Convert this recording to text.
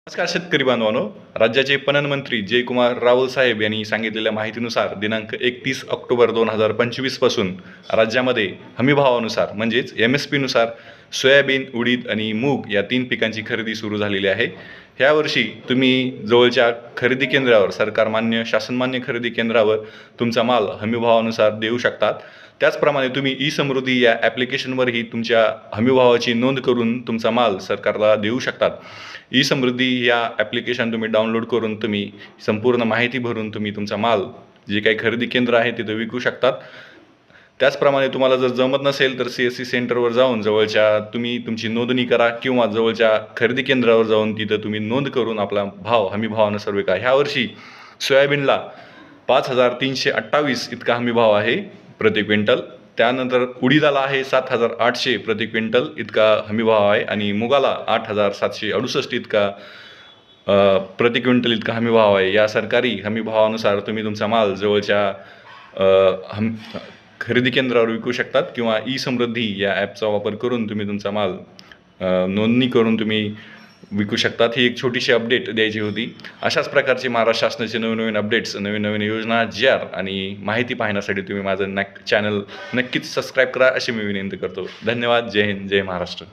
नमस्कार शेतकरी बांधवांनो. राज्याचे पणन मंत्री जयकुमार रावल साहेब यांनी सांगितलेल्या माहितीनुसार दिनांक 31 ऑक्टोबर 2025 पासून राज्यामध्ये हमीभावानुसार म्हणजेच MSP नुसार सोयाबीन, उडीद आणि मूग या 3 पिकांची खरेदी सुरू झालेली आहे. ह्यावर्षी तुम्ही जवळच्या खरेदी केंद्रावर, सरकारमान्य शासनमान्य खरेदी केंद्रावर तुमचा माल हमीभावानुसार देऊ शकतात. त्याचप्रमाणे तुम्ही ई-समृद्धी या ॲप्लिकेशनवरही तुमच्या हमीभावाची नोंद करून तुमचा माल सरकारला देऊ शकतात. ई-समृद्धी या ॲप्लिकेशन तुम्ही डाउनलोड करून तुम्ही संपूर्ण माहिती भरून तुम्ही तुमचा माल जे काही खरेदी केंद्र आहे तिथं विकू शकतात. त्याचप्रमाणे तुम्हाला जर जमत नसेल तर CSC सेंटरवर जाऊन जवळच्या तुम्ही तुमची नोंदणी करा किंवा जवळच्या खरेदी केंद्रावर जाऊन तिथं तुम्ही नोंद करून आपला भाव हमीभावानुसार विका. ह्यावर्षी सोयाबीनला 5,328 इतका हमीभाव आहे प्रति क्विंटल. त्यानंतर उडीदाला आहे 7,800 प्रति क्विंटल इतका हमीभाव आहे आणि मुगाला 8,768 इतका प्रति क्विंटल इतका हमीभाव आहे. या सरकारी हमीभावानुसार तुम्ही तुमचा माल जवळच्या खरेदी केंद्रावर विकू शकतात किंवा ई-समृद्धी या ॲपचा वापर करून तुम्ही तुमचा माल नोंदणी करून तुम्ही विकू शकतात. ही एक छोटीशी अपडेट द्यायची होती. अशाच प्रकारचे महाराष्ट्र शासनाचे नवीन अपडेट्स, नवीन योजना, GR आणि माहिती पाहण्यासाठी तुम्ही माझं चॅनल नक्कीच सबस्क्राईब करा अशी मी विनंती करतो. धन्यवाद. जय हिंद, जय महाराष्ट्र.